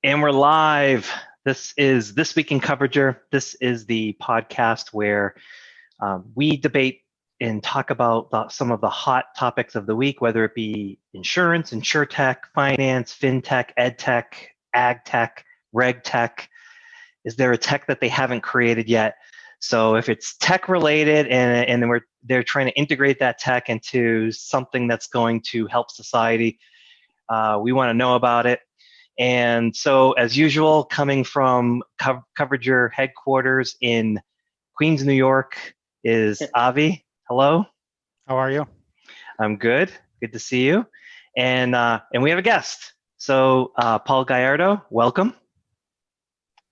And we're live. This is This Week in Coverager. This is the podcast where we debate and talk about some of the hot topics of the week, whether it be insurance, insurtech, finance, fintech, edtech, agtech, regtech. Is there a tech that they haven't created yet? So if it's tech related and they're trying to integrate that tech into something that's going to help society, we want to know about it. And so, as usual, coming from Coverager headquarters in Queens, New York, is Avi. Hello. How are you? I'm good. Good to see you. And we have a guest. So, Paul Gallardo, welcome.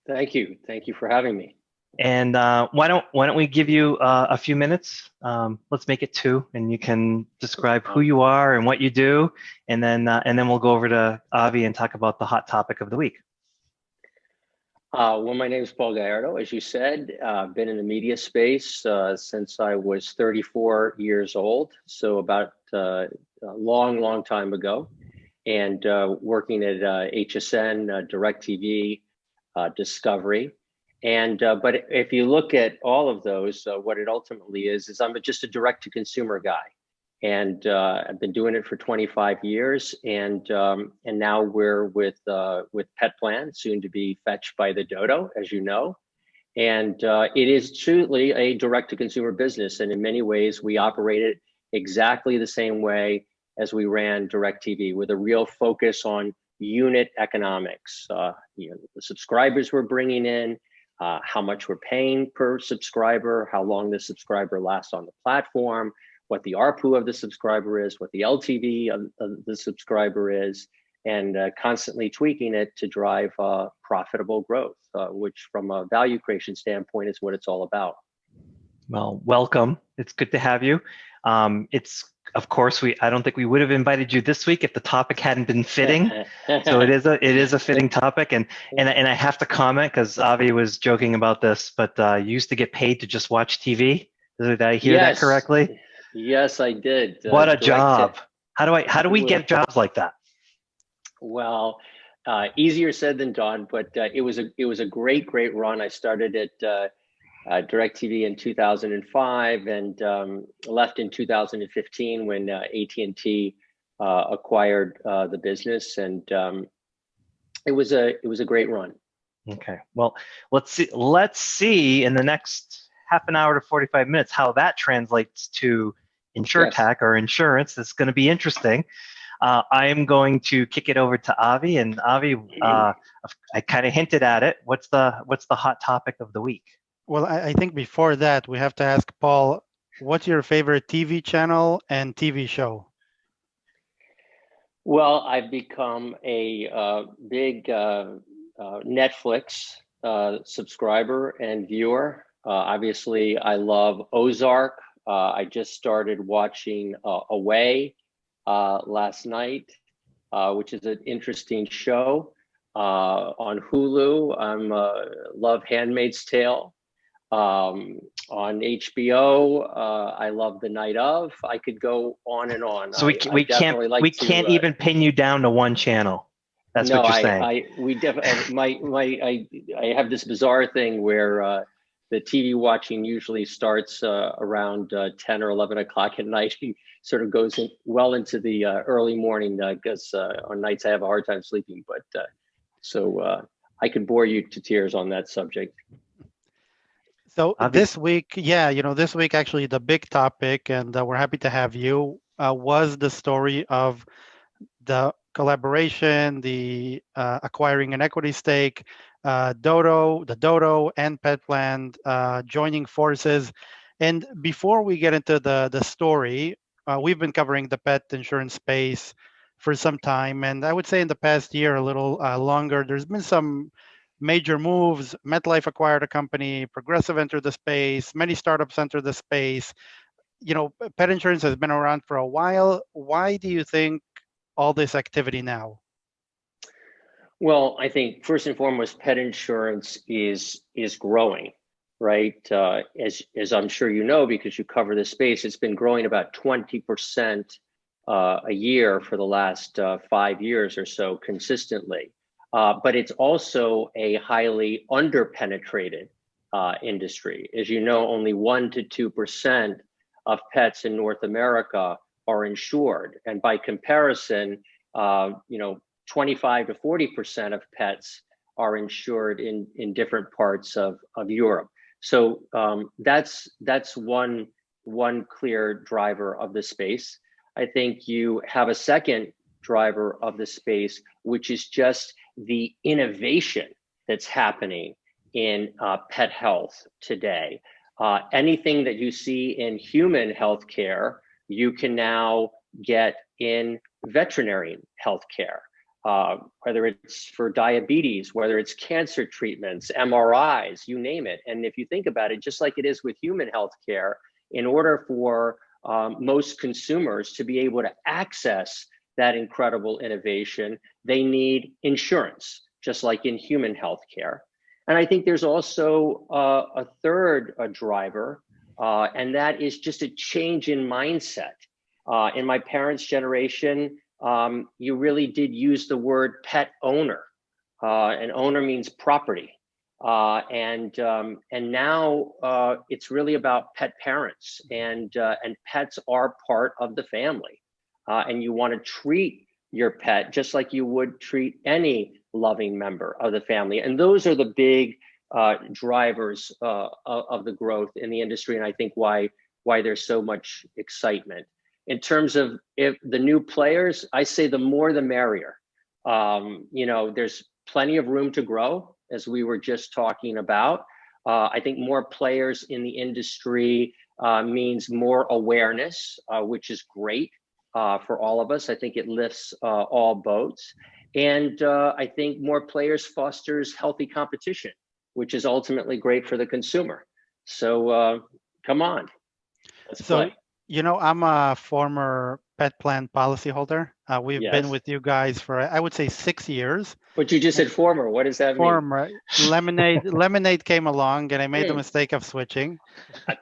Thank you. Thank you for having me. And why don't we give you a few minutes? Let's make it two, and you can describe who you are and what you do, and then we'll go over to Avi and talk about the hot topic of the week. Well, my name is Paul Gallardo. As you said, I've been in the media space since I was 34 years old, so about a long time ago, and working at HSN, DirecTV, Discovery. And but if you look at all of those, what it ultimately is I'm just a direct-to-consumer guy, and I've been doing it for 25 years. And now we're with Petplan, soon to be fetched by the Dodo, as you know. And it is truly a direct-to-consumer business, and in many ways we operate it exactly the same way as we ran DirecTV, with a real focus on unit economics. The subscribers we're bringing in. How much we're paying per subscriber, how long the subscriber lasts on the platform, what the ARPU of the subscriber is, what the LTV of the subscriber is, and constantly tweaking it to drive profitable growth, which from a value creation standpoint is what it's all about. Well, welcome. It's good to have you. Of course, I don't think we would have invited you this week if the topic hadn't been fitting. So it is a fitting topic, and I have to comment because Avi was joking about this, but you used to get paid to just watch TV. Did I hear that correctly? Yes, I did. What a job! How do we get jobs like that? Well, easier said than done, but it was a great run. I started at DirecTV in 2005 and left in 2015 when AT&T acquired the business, and it was a great run. Okay, well, let's see in the next half an hour to 45 minutes how that translates to insurtech or insurance. It's going to be interesting. I am going to kick it over to Avi, and Avi, I kind of hinted at it. What's the hot topic of the week? Well, I think before that, we have to ask Paul, what's your favorite TV channel and TV show? Well, I've become a big Netflix subscriber and viewer. Obviously, I love Ozark. I just started watching Away last night, which is an interesting show. On Hulu, I'm love Handmaid's Tale. On HBO, I love The Night Of. I could go on and on. So we can't even pin you down to one channel. That's what you're saying. I have this bizarre thing where the TV watching usually starts around 10 or 11 o'clock at night. He sort of goes well into the early morning because on nights I have a hard time sleeping. But so I could bore you to tears on that subject. So this week, this week actually the big topic, and we're happy to have you, was the story of the collaboration, the acquiring an equity stake, the Dodo and Petplan joining forces. And before we get into the story, we've been covering the pet insurance space for some time, and I would say in the past year, a little longer, there's been some major moves. MetLife acquired a company, Progressive entered the space, many startups entered the space. Pet insurance has been around for a while. Why do you think all this activity now? Well, I think first and foremost, pet insurance is growing, right? As I'm sure you know, because you cover this space, it's been growing about 20% a year for the last 5 years or so consistently. but it's also a highly underpenetrated industry. As you know, only 1 to 2% of pets in North America are insured, and by comparison, 25 to 40% of pets are insured in different parts of Europe. So that's one clear driver of the space. I think you have a second driver of the space, which is just the innovation that's happening in pet health today. Anything that you see in human healthcare, you can now get in veterinary healthcare, whether it's for diabetes, whether it's cancer treatments, MRIs, you name it. And if you think about it, just like it is with human healthcare, in order for most consumers to be able to access that incredible innovation, they need insurance, just like in human healthcare. And I think there's also a third driver, and that is just a change in mindset. In my parents' generation, you really did use the word pet owner, and owner means property. And now it's really about pet parents, and pets are part of the family. And you want to treat your pet just like you would treat any loving member of the family. And those are the big drivers of the growth in the industry, and I think why there's so much excitement. In terms of if the new players, I say the more the merrier. There's plenty of room to grow, as we were just talking about. I think more players in the industry means more awareness, which is great for all of us. I think it lifts all boats. And I think more players fosters healthy competition, which is ultimately great for the consumer. So come on, let's play. I'm a former pet plan policyholder. We've Yes. been with you guys for, I would say, 6 years. But you just said former. What does that mean? Former. Lemonade came along, and I made the mistake of switching.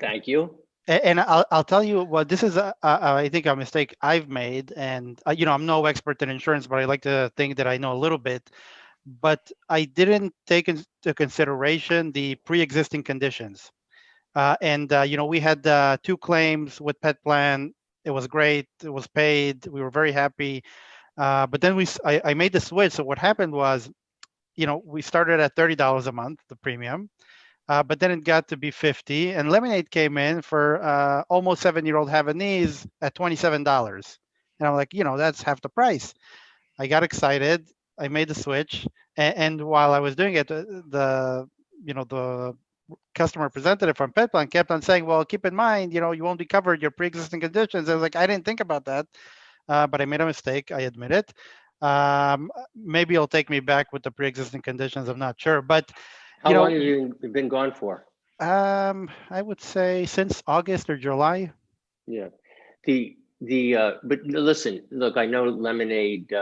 Thank you. And I'll tell you what, this is I think a mistake I've made, and I'm no expert in insurance, but I like to think that I know a little bit. But I didn't take into consideration the pre-existing conditions. We had 2 claims with Pet Plan. It was great. It was paid. We were very happy. But then I made the switch. So what happened was, we started at $30 a month, the premium, but then it got to be $50. And Lemonade came in for almost 7-year-old Havanese at $27. And I'm like, that's half the price. I got excited. I made the switch. And while I was doing it, the customer representative from PetPlan kept on saying, well, keep in mind, you won't be covered your pre-existing conditions. I was like, I didn't think about that, but I made a mistake. I admit it. Maybe it'll take me back with the pre-existing conditions. I'm not sure, but how long have you been gone for? I would say since August or July. Yeah. But listen, look, I know Lemonade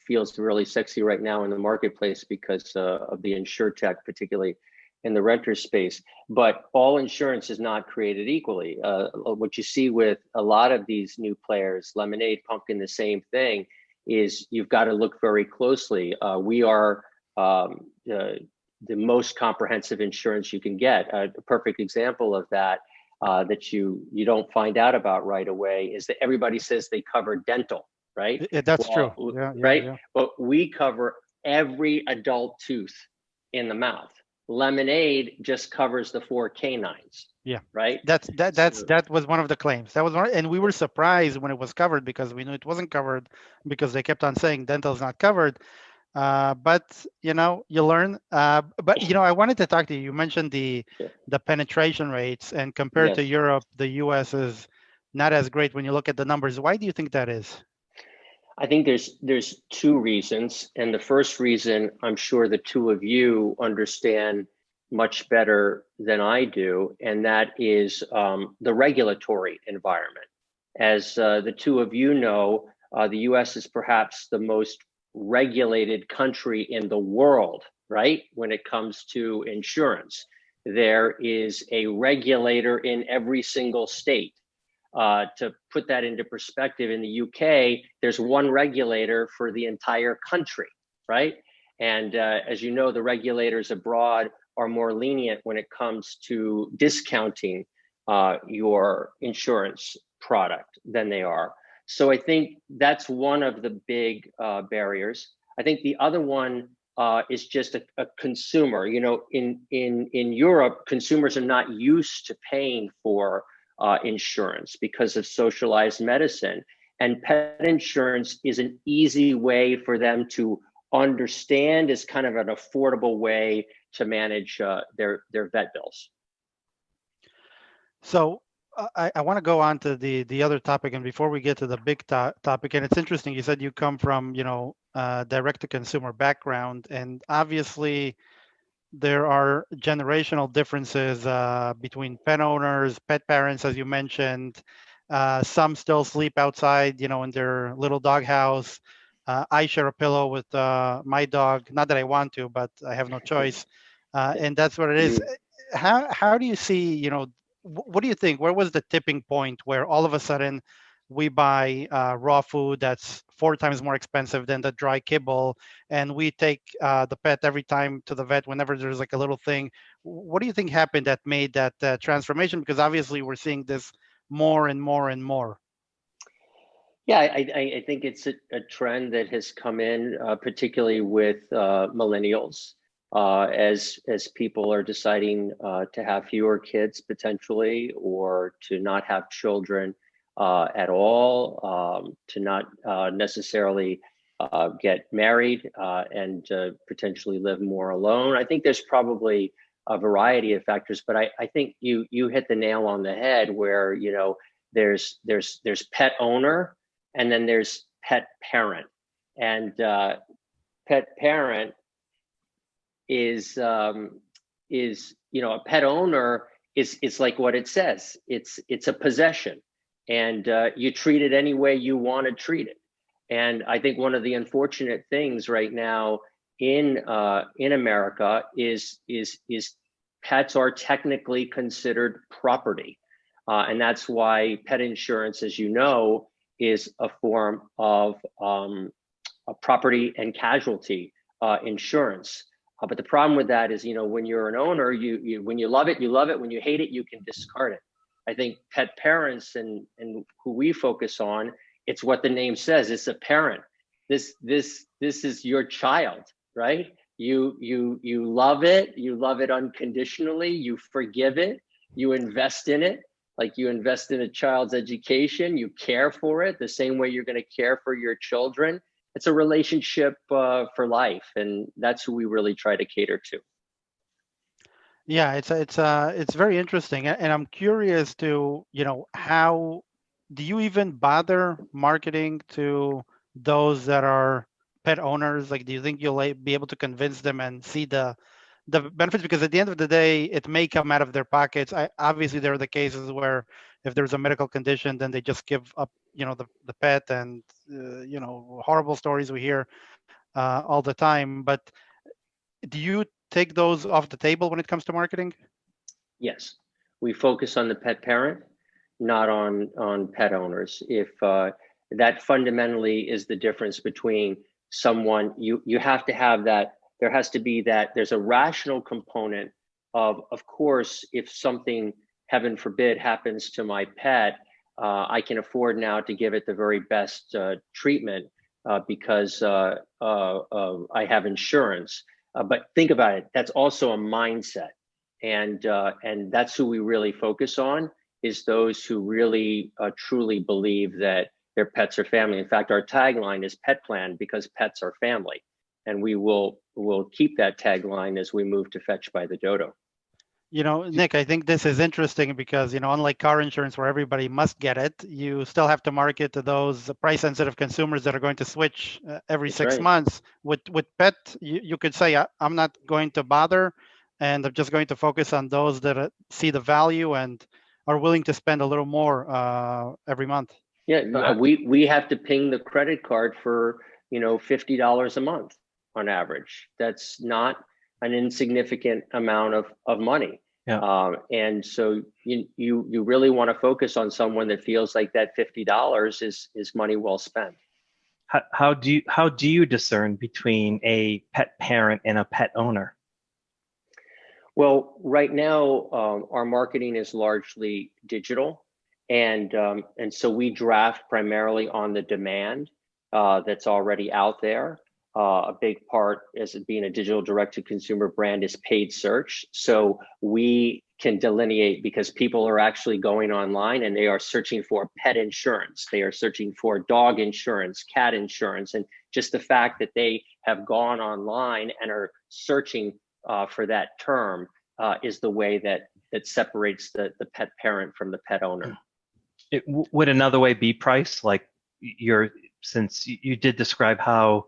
feels really sexy right now in the marketplace because of the InsurTech, particularly in the renter space, but all insurance is not created equally. What you see with a lot of these new players, Lemonade, Pumpkin, the same thing, is you've got to look very closely. We are the most comprehensive insurance you can get. A perfect example of that that you don't find out about right away is that everybody says they cover dental, right? That's true. Right? Yeah. But we cover every adult tooth in the mouth. Lemonade just covers the 4 canines. Yeah. Right. That was one of the claims. That was one, and we were surprised when it was covered because we knew it wasn't covered because they kept on saying dental is not covered. But you learn. But I wanted to talk to you. You mentioned the penetration rates, and compared to Europe, the U.S. is not as great when you look at the numbers. Why do you think that is? I think there's 2 reasons, and the first reason I'm sure the 2 of you understand much better than I do, and that is the regulatory environment. As the 2 of you know, the U.S. is perhaps the most regulated country in the world, right? When it comes to insurance, there is a regulator in every single state. To put that into perspective, in the UK, there's 1 regulator for the entire country, right? And as you know, the regulators abroad are more lenient when it comes to discounting your insurance product than they are. So I think that's one of the big barriers. I think the other one is just a consumer. You know, in Europe, consumers are not used to paying for insurance because of socialized medicine. And pet insurance is an easy way for them to understand, is kind of an affordable way to manage their vet bills. So I want to go on to the other topic, and before we get to the big topic, and it's interesting. You said you come from direct to consumer background, and obviously there are generational differences between pet owners, pet parents, as you mentioned. Some still sleep outside, in their little dog house. I share a pillow with my dog. Not that I want to, but I have no choice, and that's what it is. How do you see? What do you think? Where was the tipping point where all of a sudden we buy raw food that's 4 times more expensive than the dry kibble, and we take the pet every time to the vet whenever there's like a little thing? What do you think happened that made that transformation? Because obviously we're seeing this more and more and more. Yeah, I think it's a trend that has come in, particularly with millennials, as people are deciding to have fewer kids potentially, or to not have children at all, to not necessarily get married and potentially live more alone. I think there's probably a variety of factors, but I think you hit the nail on the head where there's pet owner, and then there's pet parent. And pet parent is a pet owner is like what it says. It's a possession, and you treat it any way you want to treat it. And I think one of the unfortunate things right now in America is pets are technically considered property, and that's why pet insurance, as you know, is a form of a property and casualty insurance. But the problem with that is, when you're an owner, you when you love it, you love it. When you hate it, you can discard it. I think pet parents and who we focus on, it's what the name says. It's a parent. This is your child, right? You love it. You love it unconditionally. You forgive it. You invest in it. Like you invest in a child's education, you care for it the same way you're going to care for your children. It's a relationship for life, and that's who we really try to cater to. Yeah, it's very interesting, and I'm curious to how do you even bother marketing to those that are pet owners? Like, do you think you'll be able to convince them and see the benefits? Because at the end of the day, it may come out of their pockets. Obviously, there are the cases where if there's a medical condition, then they just give up, the pet, and horrible stories we hear all the time. But do you take those off the table when it comes to marketing? Yes, we focus on the pet parent, not on pet owners. If that fundamentally is the difference between someone, you have to have that. There has to be that. There's a rational component of course, if something, heaven forbid, happens to my pet, I can afford now to give it the very best treatment because I have insurance. But think about it. That's also a mindset, and that's who we really focus on, is those who really truly believe that their pets are family. In fact, our tagline is Pet Plan because pets are family. And we will keep that tagline as we move to Fetch by the Dodo. Nick, I think this is interesting because, unlike car insurance where everybody must get it, you still have to market to those price-sensitive consumers that are going to switch every That's 6 right. months. With pet, you could say, I'm not going to bother, and I'm just going to focus on those that see the value and are willing to spend a little more every month. Yeah, we have to ping the credit card for $50 a month on average. That's not an insignificant amount of money. Yeah. And so you really want to focus on someone that feels like that $50 is money well spent. how do you discern between a pet parent and a pet owner? Well, right now, our marketing is largely digital, and so we draft primarily on the demand that's already out there. A big part, as it being a digital direct-to-consumer brand, is paid search. So we can delineate, because people are actually going online and they are searching for pet insurance. They are searching for dog insurance, cat insurance, and just the fact that they have gone online and are searching for that term is the way that separates the pet parent from the pet owner. Would another way be price? Like since you did describe how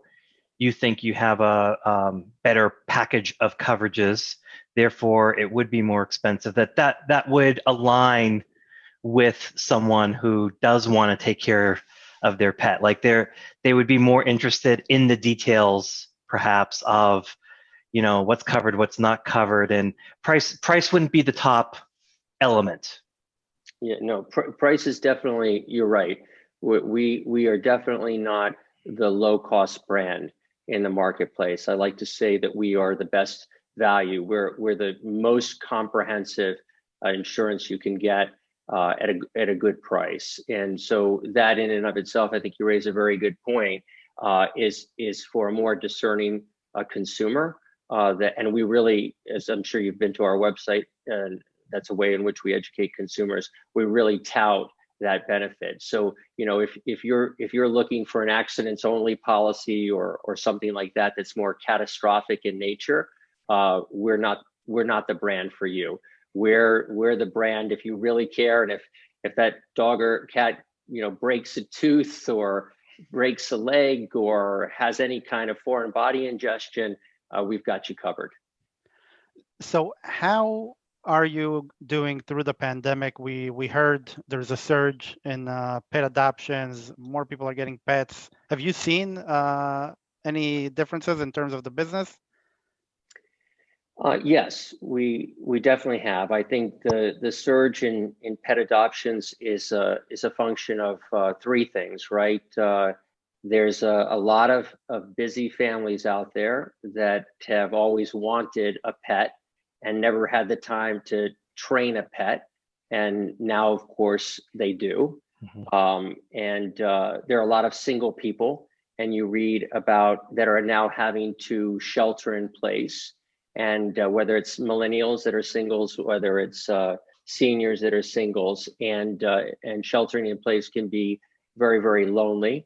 you think you have a better package of coverages, therefore it would be more expensive. That would align with someone who does want to take care of their pet. Like they would be more interested in the details, perhaps, of what's covered, what's not covered, and price wouldn't be the top element. Yeah, no, price is definitely, you're right. We are definitely not the low cost brand in the marketplace. I like to say that we are the best value. We're the most comprehensive insurance you can get at a good price. And so that in and of itself, I think you raise a very good point, is for a more discerning consumer. And we really, as I'm sure you've been to our website, and that's a way in which we educate consumers, we really tout that benefit. So, if you're looking for an accidents only policy or something like that that's more catastrophic in nature, we're not the brand for you. We're the brand if you really care, and if that dog or cat breaks a tooth or breaks a leg or has any kind of foreign body ingestion, we've got you covered. So how are you doing through the pandemic? We heard there's a surge in pet adoptions. More people are getting pets. Have you seen any differences in terms of the business? Yes, we definitely have. I think the surge in pet adoptions is a function of three things, right? There's a lot of busy families out there that have always wanted a pet and never had the time to train a pet, and now of course they do. And there are a lot of single people, and you read about that are now having to shelter in place. And whether it's millennials that are singles, whether it's seniors that are singles, and sheltering in place can be very, very lonely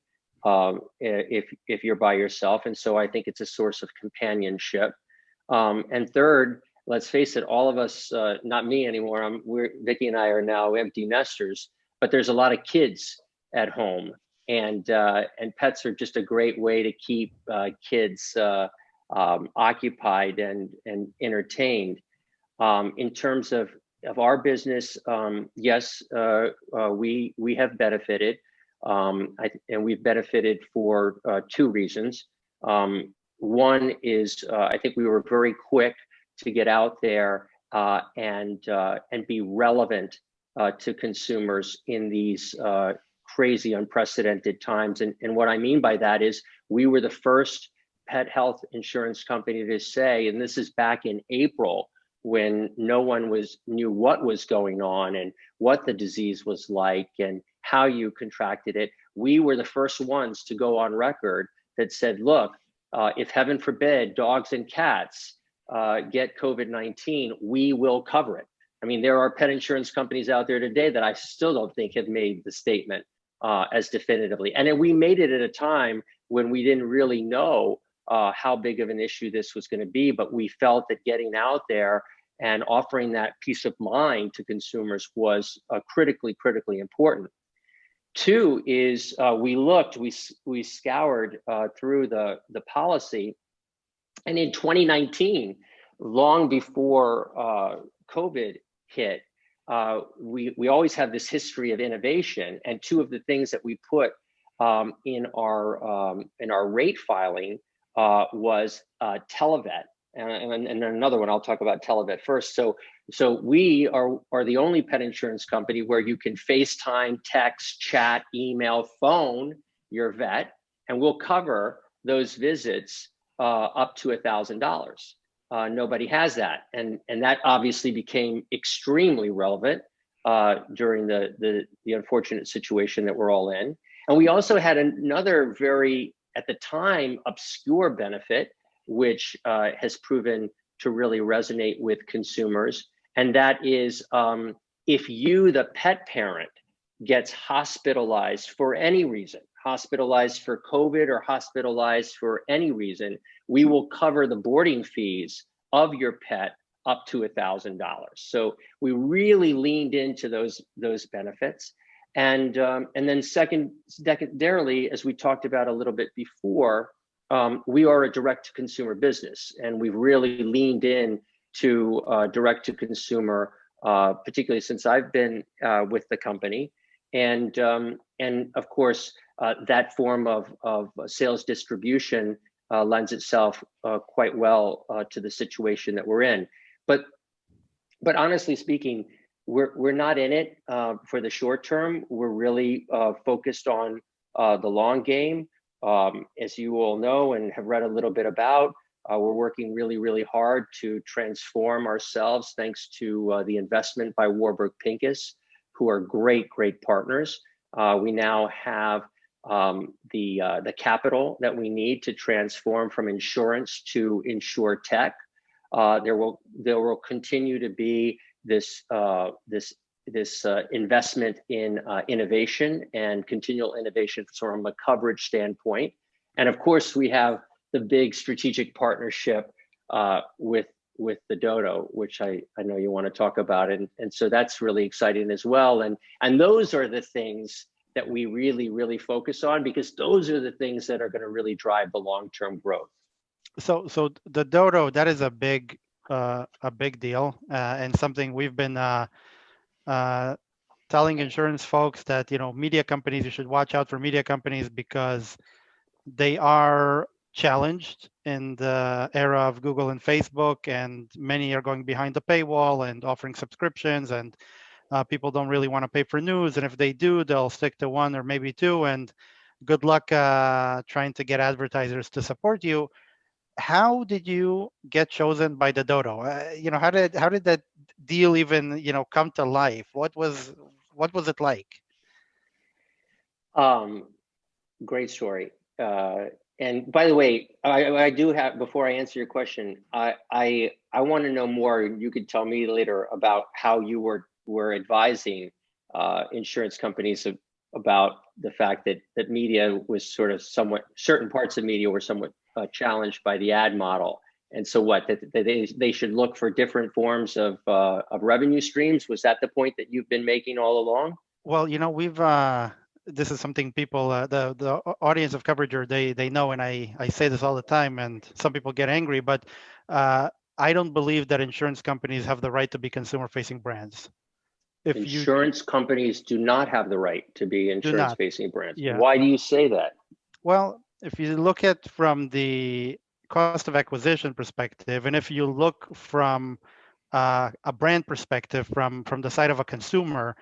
if you're by yourself. And so I think it's a source of companionship. And third, let's face it, all of us, not me anymore, Vicki and I are now empty nesters, but there's a lot of kids at home, and pets are just a great way to keep kids occupied and entertained. In terms of our business, yes, we have benefited, and we've benefited for two reasons. One is I think we were very quick to get out there and be relevant to consumers in these crazy, unprecedented times. And what I mean by that is we were the first pet health insurance company to say, and this is back in April when no one knew what was going on and what the disease was like and how you contracted it. We were the first ones to go on record that said, look, if heaven forbid dogs and cats get COVID-19, we will cover it. I mean, there are pet insurance companies out there today that I still don't think have made the statement as definitively. And then we made it at a time when we didn't really know how big of an issue this was going to be, but we felt that getting out there and offering that peace of mind to consumers was critically important. Two is we scoured through the policy, and in 2019, long before COVID hit, we always have this history of innovation, and two of the things that we put in our rate filing was Televet, and another one. I'll talk about Televet first. So we are the only pet insurance company where you can FaceTime, text, chat, email, phone your vet, and we'll cover those visits up to $1,000. Nobody has that, and that obviously became extremely relevant during the unfortunate situation that we're all in. And we also had another very, at the time, obscure benefit, which has proven to really resonate with consumers, and that is if you, the pet parent, gets hospitalized for any reason, hospitalized for COVID or hospitalized for any reason, we will cover the boarding fees of your pet up to $1,000. So we really leaned into those benefits. And then secondarily, as we talked about a little bit before, we are a direct-to-consumer business, and we've really leaned in to direct-to-consumer, particularly since I've been with the company. And of course, that form of sales distribution lends itself quite well to the situation that we're in. But honestly speaking, we're not in it for the short term. We're really focused on the long game. As you all know and have read a little bit about, we're working really, really hard to transform ourselves thanks to the investment by Warburg Pincus, who are great partners. We now have the capital that we need to transform from insurance to insure tech. There will continue to be this investment in innovation and continual innovation from a coverage standpoint. And of course, we have the big strategic partnership with the Dodo, which I know you want to talk about. And so that's really exciting as well. And those are the things that we really, really focus on, because those are the things that are going to really drive the long-term growth. So the Dodo, that is a big deal, and something we've been telling insurance folks that, media companies, you should watch out for media companies because they are challenged in the era of Google and Facebook, and many are going behind the paywall and offering subscriptions, and people don't really want to pay for news. And if they do, they'll stick to one or maybe two, and good luck trying to get advertisers to support you. How did you get chosen by the Dodo? How did that deal even come to life? What was it like? Great story. And by the way, I do have, before I answer your question, I want to know more. You could tell me later about how you were advising insurance companies about the fact that media was sort of certain parts of media were somewhat challenged by the ad model. And so that they should look for different forms of revenue streams. Was that the point that you've been making all along? Well, we've this is something people, the audience of Coverager, they know, and I say this all the time, and some people get angry, but I don't believe that insurance companies have the right to be consumer-facing brands. Insurance companies do not have the right to be insurance-facing brands. Yeah. Why do you say that? Well, if you look at from the cost of acquisition perspective, and if you look from a brand perspective, from the side of a consumer,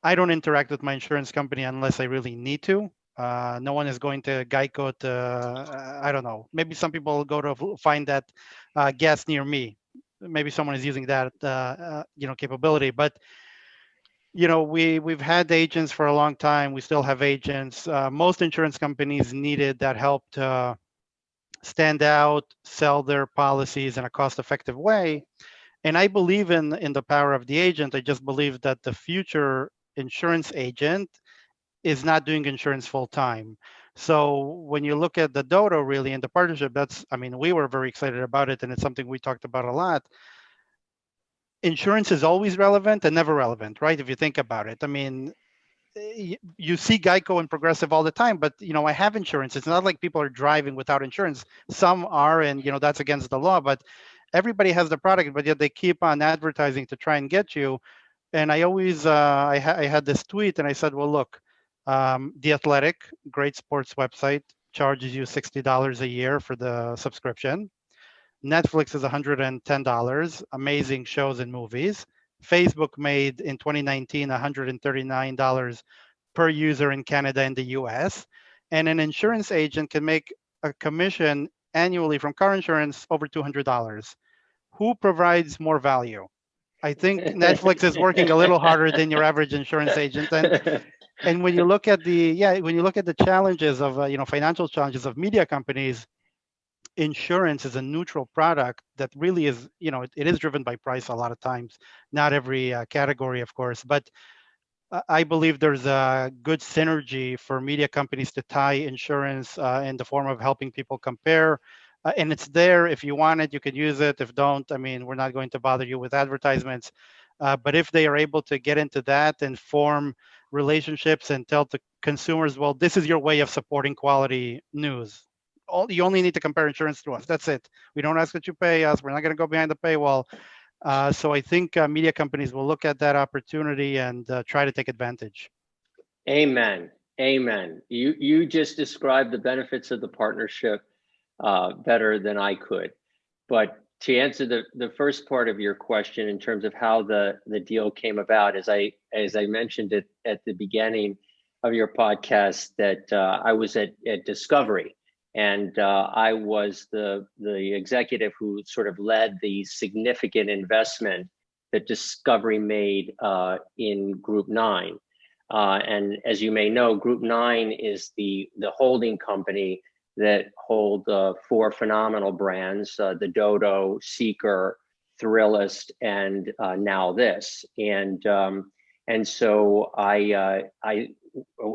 I don't interact with my insurance company unless I really need to. No one is going to Geico to, I don't know, maybe some people go to find that gas near me. Maybe someone is using that, capability. But, we've had agents for a long time. We still have agents. Most insurance companies needed that help to stand out, sell their policies in a cost-effective way. And I believe in the power of the agent. I just believe that the future insurance agent is not doing insurance full time. So when you look at the Dodo really in the partnership, we were very excited about it, and it's something we talked about a lot. Insurance is always relevant and never relevant, right? If you think about it, you see Geico and Progressive all the time, but I have insurance. It's not like people are driving without insurance. Some are, and that's against the law, but everybody has the product, but yet they keep on advertising to try and get you. And I always, I had this tweet, and I said, well, look, The Athletic, great sports website, charges you $60 a year for the subscription. Netflix is $110, amazing shows and movies. Facebook made in 2019 $139 per user in Canada and the US. and an insurance agent can make a commission annually from car insurance over $200. Who provides more value? I think Netflix is working a little harder than your average insurance agent, and when you look at the challenges of financial challenges of media companies, insurance is a neutral product that really is, it is driven by price a lot of times, not every category, of course, but I believe there's a good synergy for media companies to tie insurance in the form of helping people compare. And it's there. If you want it, you can use it. If don't, I mean, we're not going to bother you with advertisements. But if they are able to get into that and form relationships and tell the consumers, well, this is your way of supporting quality news. You only need to compare insurance to us. That's it. We don't ask that you pay us. We're not going to go behind the paywall. So I think media companies will look at that opportunity and try to take advantage. Amen. Amen. You just described the benefits of the partnership better than I could. But to answer the first part of your question in terms of how the deal came about, as I mentioned it at the beginning of your podcast, that I was at Discovery. And I was the executive who sort of led the significant investment that Discovery made in Group 9. And as you may know, Group 9 is the holding company that hold 4 phenomenal brands: the Dodo, Seeker, Thrillist, and Now This. And so I,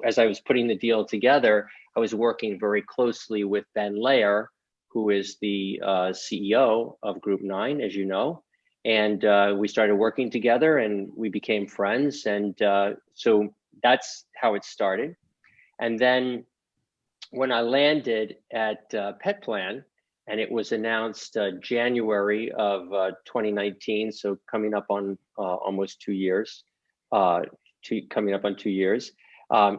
as I was putting the deal together, I was working very closely with Ben Layer, who is the CEO of Group 9, as you know. And we started working together and we became friends. And so that's how it started. And then when I landed at Petplan, and it was announced January of 2019, so coming up on almost 2 years, coming up on 2 years,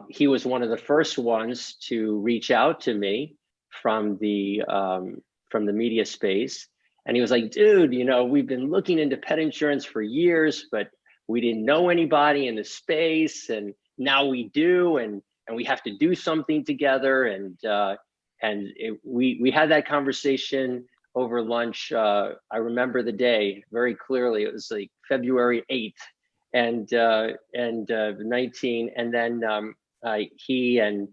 he was one of the first ones to reach out to me from the media space. And he was like, dude, we've been looking into pet insurance for years, but we didn't know anybody in the space. And now we do, and we have to do something together. And we had that conversation over lunch. I remember the day very clearly. It was like February 8th. And 19, and then he and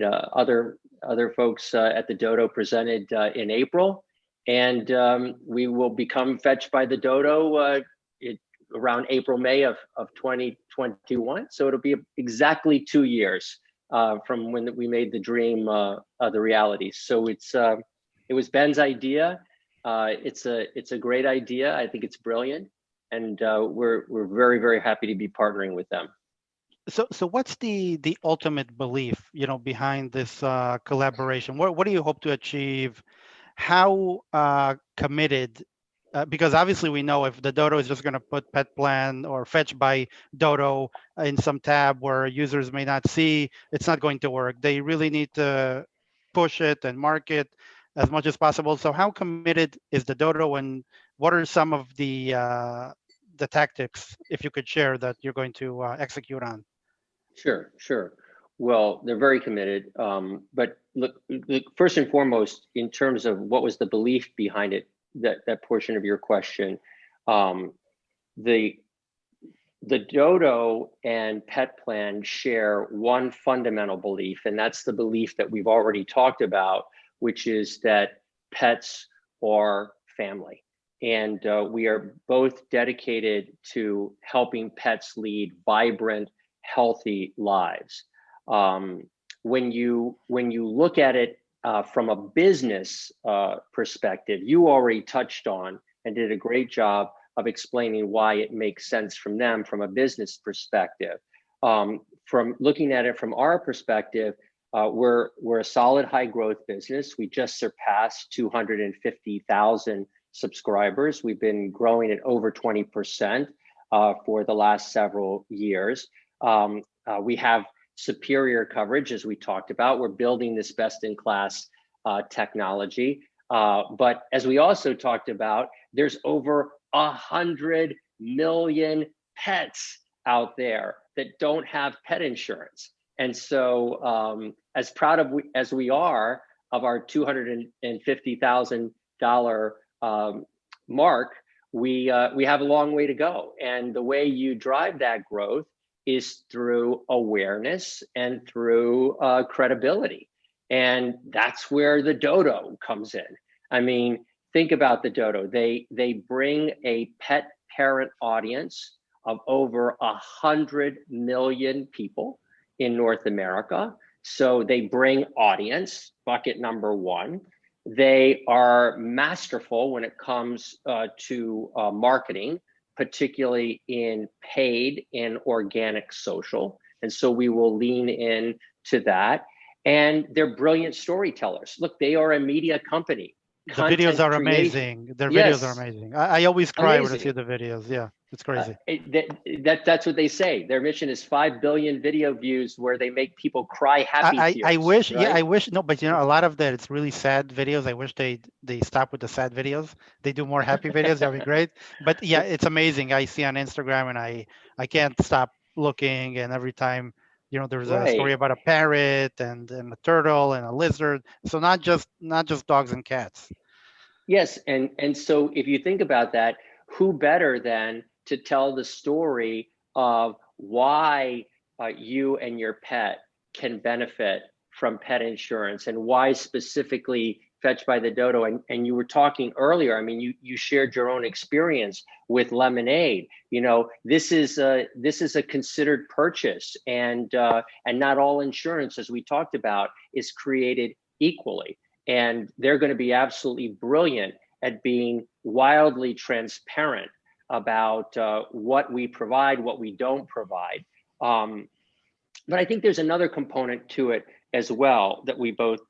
other folks at the Dodo presented in April, and we will become Fetched by the Dodo around April, May of 2021. So it'll be exactly 2 years from when we made the dream the reality. So it was Ben's idea. It's a great idea. I think it's brilliant. And we're very, very happy to be partnering with them. So what's the ultimate belief, behind this collaboration? What do you hope to achieve? How committed? Because obviously we know if the Dodo is just going to put Petplan or Fetched by Dodo in some tab where users may not see, it's not going to work. They really need to push it and market as much as possible. So how committed is the Dodo, and what are some of the tactics, if you could share, that you're going to execute on? Sure. Well, they're very committed. But look, first and foremost, in terms of what was the belief behind it, that portion of your question, the Dodo and Petplan share one fundamental belief, and that's the belief that we've already talked about, which is that pets are family. And we are both dedicated to helping pets lead vibrant, healthy lives. When you look at it from a business perspective, you already touched on and did a great job of explaining why it makes sense from them from a business perspective. From looking at it from our perspective, we're a solid high growth business. We just surpassed 250,000 subscribers. We've been growing at over 20% for the last several years. We have superior coverage, as we talked about. We're building this best-in-class technology. But as we also talked about, there's over 100 million pets out there that don't have pet insurance. And so as proud as we are of our $250,000 mark, we have a long way to go. And the way you drive that growth is through awareness and through credibility. And that's where the Dodo comes in. I mean, think about the Dodo. They bring a pet parent audience of over 100 million people in North America. So they bring audience, bucket number one. They are masterful when it comes to marketing, particularly in paid and organic social. And so we will lean in to that. And they're brilliant storytellers. Look, they are a media company. The videos are amazing. Their videos are amazing. I always cry when I see the videos. Yeah, it's crazy. That's what they say. Their mission is 5 billion video views where they make people cry happy tears. I wish, right? yeah, I wish, no, but you know, a lot of that, it's really sad videos. I wish they stop with the sad videos. They do more happy videos. That'd be great. But yeah, it's amazing. I see on Instagram and I can't stop looking. And every time, you know, there's a story about a parrot and a turtle and a lizard. So not just dogs and cats. Yes, and so if you think about that, who better than to tell the story of why you and your pet can benefit from pet insurance and why specifically Fetch by the Dodo. And you were talking earlier, I mean, you shared your own experience with Lemonade. You know, this is a considered purchase, and not all insurance, as we talked about, is created equally. And they're going to be absolutely brilliant at being wildly transparent about what we provide, what we don't provide. But I think there's another component to it as well that we both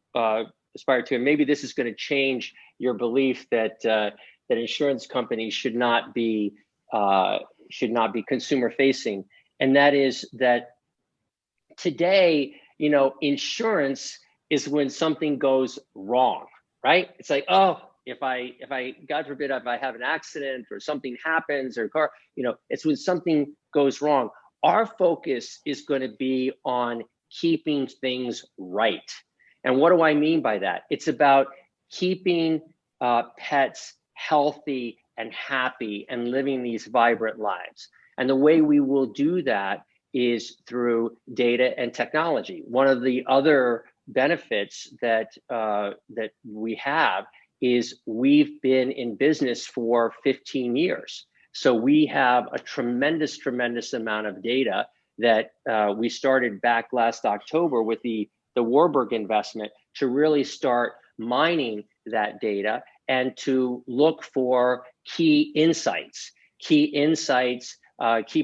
aspire to, and maybe this is going to change your belief that that insurance companies should not be consumer facing, and that is that today, you know, insurance is when something goes wrong, right? It's like, oh, if I God forbid, if I have an accident or something happens or car, you know, it's when something goes wrong. Our focus is going to be on keeping things right. And what do I mean by that? It's about keeping pets healthy and happy and living these vibrant lives. And the way we will do that is through data and technology. One of the other benefits that that we have is we've been in business for 15 years. So we have a tremendous amount of data that we started back last October with the Warburg investment to really start mining that data and to look for key insights, key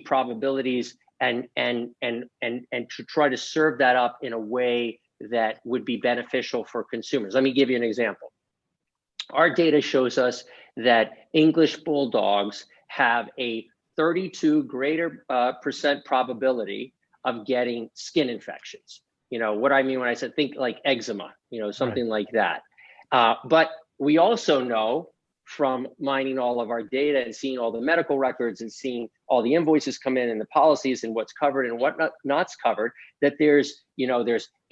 probabilities, and to try to serve that up in a way that would be beneficial for consumers. Let me give you an example. Our data shows us that English bulldogs have a 32 greater percent probability of getting skin infections. You know what I mean when I said think like eczema, you know, something like that. But we also know from mining all of our data and seeing all the medical records and seeing all the invoices come in and the policies and what's covered and what not's covered, that there's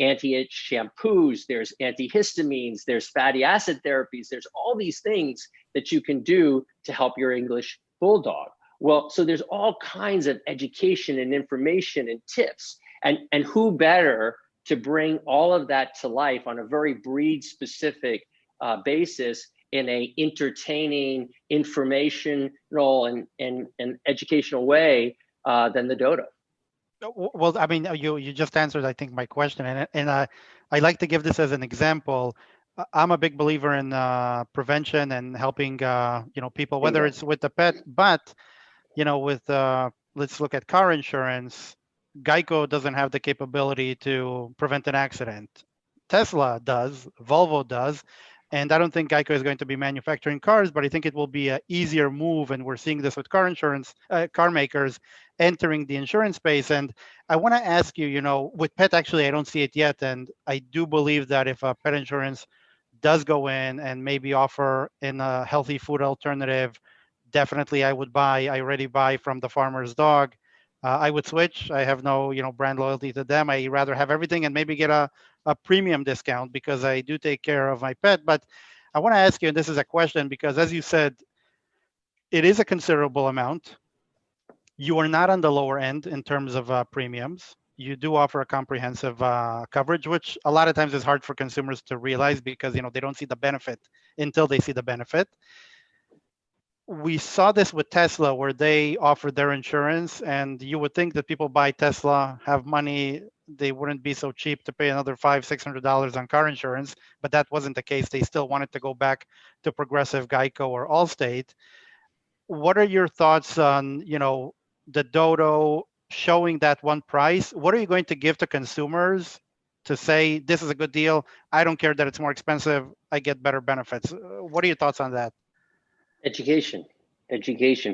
anti-itch shampoos, there's antihistamines, there's fatty acid therapies, there's all these things that you can do to help your English bulldog. Well, so there's all kinds of education and information and tips, and who better to bring all of that to life on a very breed specific basis in a entertaining, informational, and educational way than the Dodo. Well, I mean, you just answered, I think, my question, and I like to give this as an example. I'm a big believer in prevention and helping, people, whether it's with the pet, but, with let's look at car insurance. Geico doesn't have the capability to prevent an accident. Tesla does, Volvo does. And I don't think Geico is going to be manufacturing cars, but I think it will be an easier move. And we're seeing this with car makers entering the insurance space. And I want to ask you, with pet, actually, I don't see it yet. And I do believe that if a pet insurance does go in and maybe offer in a healthy food alternative, definitely I would buy. I already buy from the farmer's dog. I would switch. I have no, brand loyalty to them. I rather have everything and maybe get a premium discount because I do take care of my pet. But I want to ask you, and this is a question because as you said, it is a considerable amount. You are not on the lower end in terms of premiums. You do offer a comprehensive coverage, which a lot of times is hard for consumers to realize because they don't see the benefit until they see the benefit. We saw this with Tesla where they offered their insurance, and you would think that people buy Tesla, have money, they wouldn't be so cheap to pay another $500-600 on car insurance, but that wasn't the case. They still wanted to go back to Progressive, Geico, or Allstate. What are your thoughts on, the Dodo showing that one price? What are you going to give to consumers to say this is a good deal? I don't care that it's more expensive. I get better benefits. What are your thoughts on that? Education.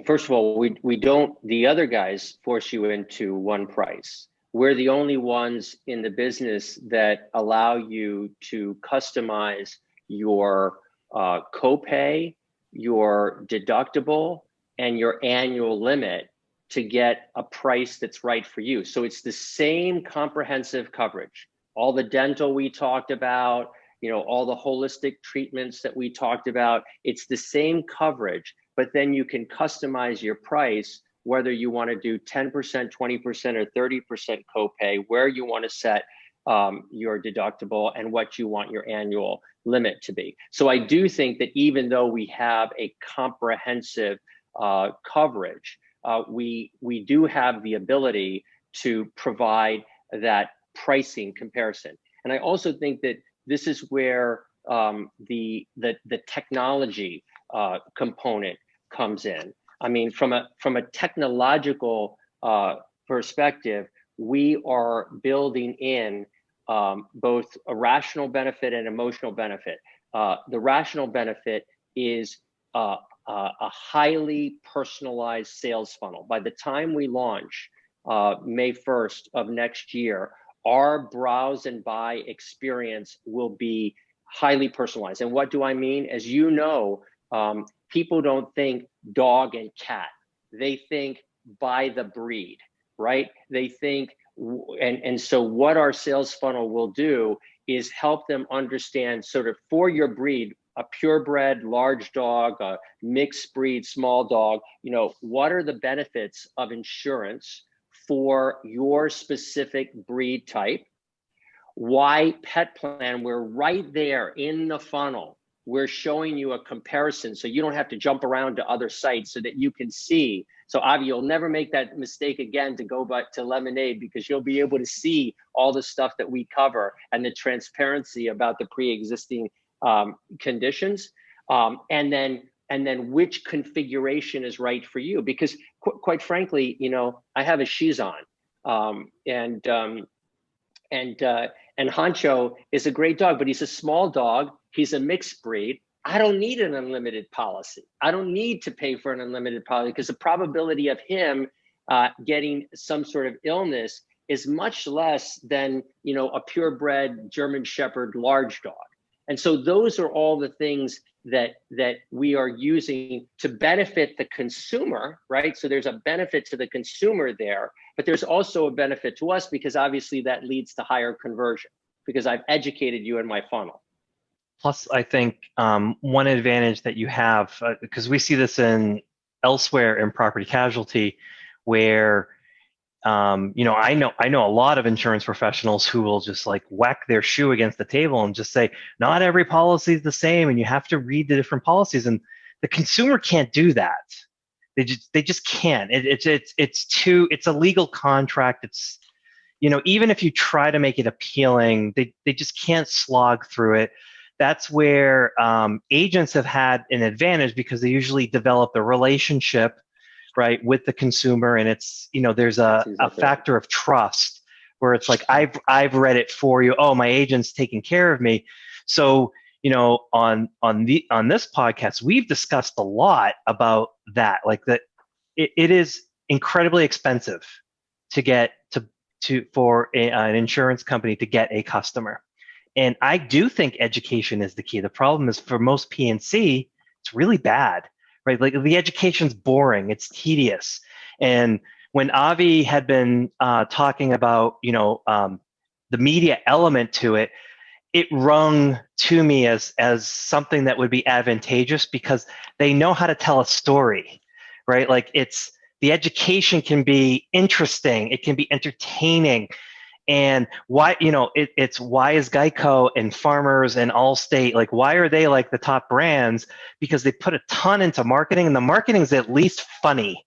First of all, we don't, the other guys force you into one price. We're the only ones in the business that allow you to customize your copay, your deductible, and your annual limit to get a price that's right for you. So it's the same comprehensive coverage. All the dental we talked about, all the holistic treatments that we talked about, it's the same coverage, but then you can customize your price, whether you want to do 10%, 20%, or 30% copay, where you want to set your deductible and what you want your annual limit to be. So I do think that even though we have a comprehensive coverage, we do have the ability to provide that pricing comparison. And I also think that this is where the technology component comes in. I mean, from a technological perspective, we are building in both a rational benefit and emotional benefit. The rational benefit is a highly personalized sales funnel. By the time we launch May 1st of next year, our browse and buy experience will be highly personalized. And what do I mean? As you know, people don't think dog and cat. They think by the breed, right? They think, and so what our sales funnel will do is help them understand sort of for your breed, a purebred large dog, a mixed breed small dog, what are the benefits of insurance for your specific breed type? Why Pet Plan? We're right there in the funnel. We're showing you a comparison so you don't have to jump around to other sites so that you can see. So Avi, you'll never make that mistake again to go back to Lemonade because you'll be able to see all the stuff that we cover and the transparency about the pre-existing conditions. And then which configuration is right for you? Because quite frankly, I have a Shizan, and Hancho is a great dog, but he's a small dog. He's a mixed breed. I don't need an unlimited policy. I don't need to pay for an unlimited policy because the probability of him getting some sort of illness is much less than a purebred German Shepherd large dog. And so those are all the things that we are using to benefit the consumer, right? So there's a benefit to the consumer there, but there's also a benefit to us because obviously that leads to higher conversion because I've educated you in my funnel. Plus, I think one advantage that you have, because we see this elsewhere in property casualty, where I know a lot of insurance professionals who will just like whack their shoe against the table and just say, not every policy is the same and you have to read the different policies. And the consumer can't do that. They just can't. It's a legal contract. It's, even if you try to make it appealing, they just can't slog through it. That's where agents have had an advantage because they usually develop the relationship, right, with the consumer, and it's there's a factor of trust where it's like I've read it for you. Oh, my agent's taking care of me. So on this podcast, we've discussed a lot about that, like that it is incredibly expensive to get for an insurance company to get a customer. And I do think education is the key. The problem is for most P&C, it's really bad, right? Like the education's boring, it's tedious. And when Avi had been talking about, the media element to it, it rung to me as something that would be advantageous because they know how to tell a story, right? Like the education can be interesting, it can be entertaining, and why it's why is Geico and Farmers and Allstate, like why are they like the top brands? Because they put a ton into marketing, and the marketing is at least funny,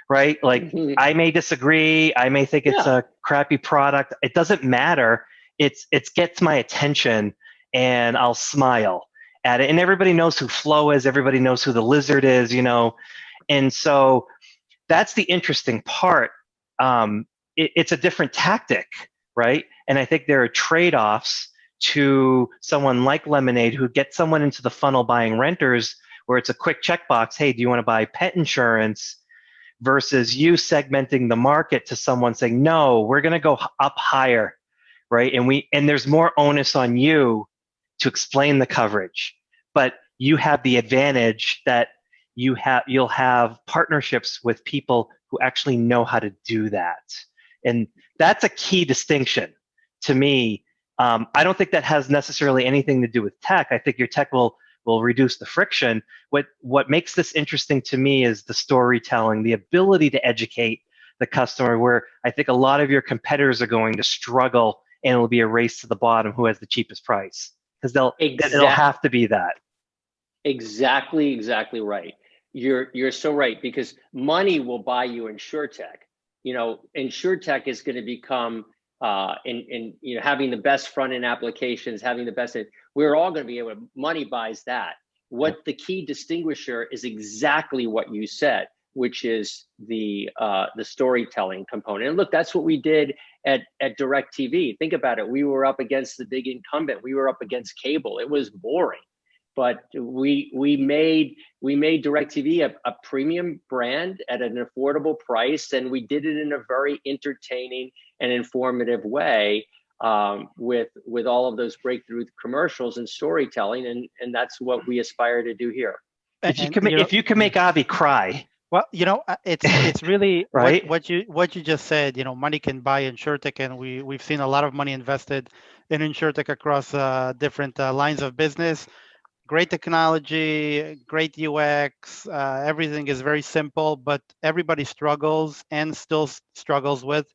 right? Like I may disagree, I may think it's Yeah. a crappy product. It doesn't matter. It gets my attention, and I'll smile at it. And everybody knows who Flo is. Everybody knows who the lizard is, And so that's the interesting part. It's a different tactic, right? And I think there are trade-offs to someone like Lemonade who gets someone into the funnel buying renters, where it's a quick checkbox. Hey, do you want to buy pet insurance? Versus you segmenting the market to someone saying, no, we're going to go up higher, right? And there's more onus on you to explain the coverage, but you have the advantage that you'll have partnerships with people who actually know how to do that. And that's a key distinction to me. I don't think that has necessarily anything to do with tech. I think your tech will reduce the friction. What makes this interesting to me is the storytelling, the ability to educate the customer, where I think a lot of your competitors are going to struggle, and it'll be a race to the bottom who has the cheapest price, because it'll have to be that. Exactly right. You're so right, because money will buy you InsurTech. InsurTech is going to become having the best front end applications, having the best. We're all going to be able to. Money buys that. What the key distinguisher is exactly what you said, which is the storytelling component. And look, that's what we did at DirecTV. Think about it. We were up against the big incumbent. We were up against cable. It was boring. But we made DirecTV a premium brand at an affordable price, and we did it in a very entertaining and informative way, with all of those breakthrough commercials and storytelling, and that's what we aspire to do here. If you can make Avi cry. Well, it's really right? what you just said. Money can buy InsurTech, and we've seen a lot of money invested in InsurTech across different lines of business. Great technology, great UX, everything is very simple, but everybody struggles and still struggles with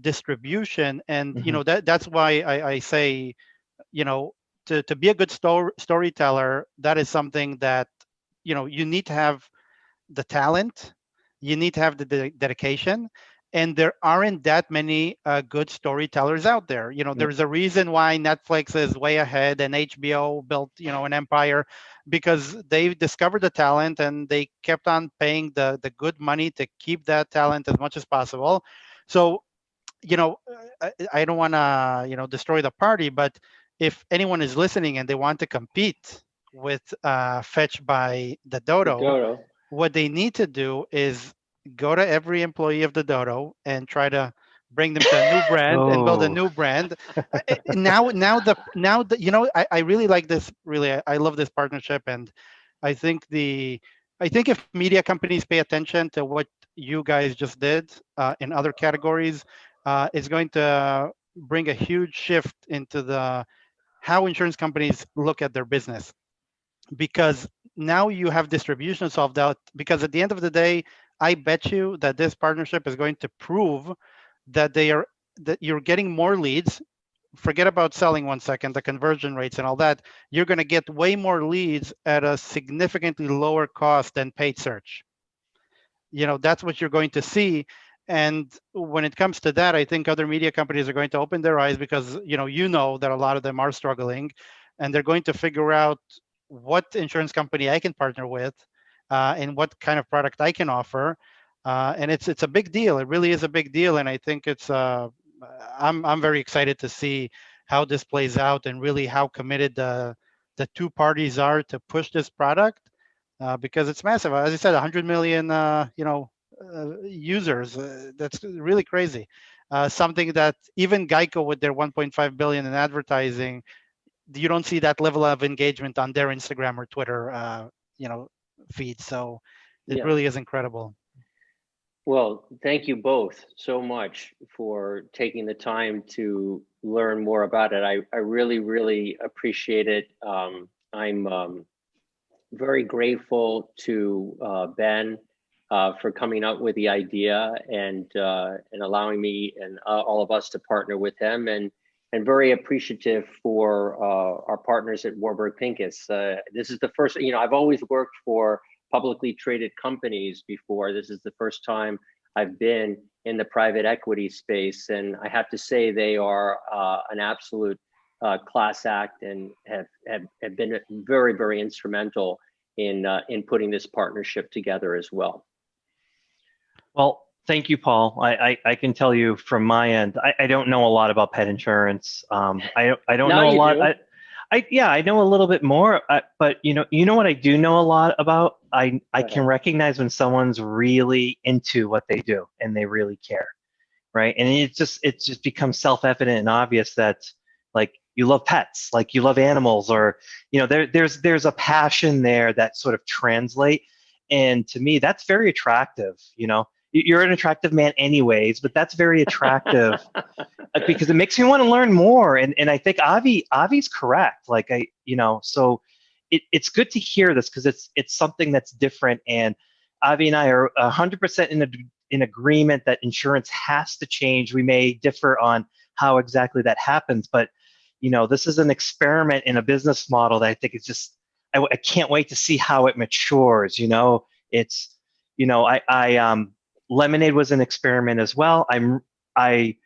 distribution. And that's why I say, to be a good storyteller, that is something that you need to have the talent, you need to have the dedication, and there aren't that many good storytellers out there. There's a reason why Netflix is way ahead and HBO built, an empire, because they discovered the talent and they kept on paying the good money to keep that talent as much as possible. So, I don't want to, destroy the party, but if anyone is listening and they want to compete with Fetch by the Dodo, what they need to do is go to every employee of the Dodo and try to bring them to a new brand and build a new brand. I really like this. Really, I love this partnership, and I think if media companies pay attention to what you guys just did in other categories, it's going to bring a huge shift into how insurance companies look at their business, because now you have distribution solved out. Because at the end of the day, I bet you that this partnership is going to prove that you're getting more leads. Forget about selling 1 second, the conversion rates and all that. You're going to get way more leads at a significantly lower cost than paid search. That's what you're going to see. And when it comes to that, I think other media companies are going to open their eyes, because you know that a lot of them are struggling, and they're going to figure out what insurance company I can partner with, and what kind of product I can offer. And it's a big deal. It really is a big deal. And I think I'm very excited to see how this plays out, and really how committed the two parties are to push this product, because it's massive. As I said, 100 million, users. That's really crazy. Something that even Geico, with their 1.5 billion in advertising, you don't see that level of engagement on their Instagram or Twitter, feed. So it really is incredible. Well, thank you both so much for taking the time to learn more about it. I really, really appreciate it. I'm very grateful to Ben for coming up with the idea and allowing me and all of us to partner with him, and very appreciative for our partners at Warburg Pincus. This is the first, I've always worked for publicly traded companies before. This is the first time I've been in the private equity space, and I have to say they are an absolute class act and have been very, very instrumental in putting this partnership together as well. Well, thank you, Paul. I can tell you from my end, I don't know a lot about pet insurance. I don't Now know a you lot. do. I know a little bit more, but you know what I do know a lot about. I can recognize when someone's really into what they do and they really care, right? And it just becomes self-evident and obvious that like you love pets, like you love animals, or there's a passion there that sort of translate. And to me, that's very attractive. You're an attractive man anyways, but that's very attractive because it makes me want to learn more. And I think Avi's correct. Like so it's good to hear this because it's something that's different. And Avi and I are 100% in agreement that insurance has to change. We may differ on how exactly that happens, but this is an experiment in a business model that I think is just, I can't wait to see how it matures. It's, Lemonade was an experiment as well. I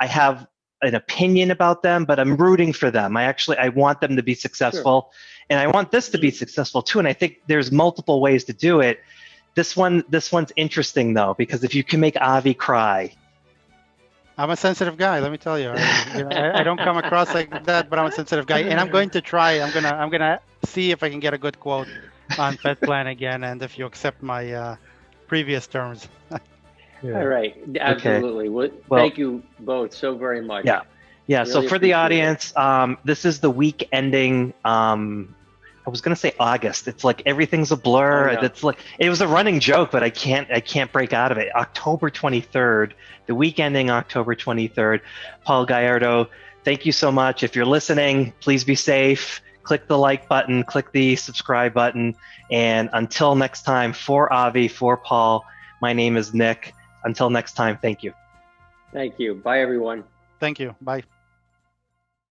have an opinion about them, but I'm rooting for them. I want them to be successful, and I want this to be successful too. And I think there's multiple ways to do it. This one's interesting though, because if you can make Avi cry. I'm a sensitive guy, let me tell you. I don't come across like that, but I'm a sensitive guy, and I'm going to try. I'm gonna see if I can get a good quote on PetPlan again, and if you accept my previous terms. All right, absolutely. Okay. Well, thank you both so very much. Yeah. Really so for the audience, this is the week ending. I was gonna say August. It's like everything's a blur. It's like it was a running joke, but I can't break out of it. October 23rd, the week ending October 23rd. Paul Gallardo, thank you so much. If you're listening, please be safe. Click the like button, click the subscribe button, and until next time, for Avi, for Paul, my name is Nick. Until next time, thank you. Thank you. Bye, everyone. Thank you. Bye.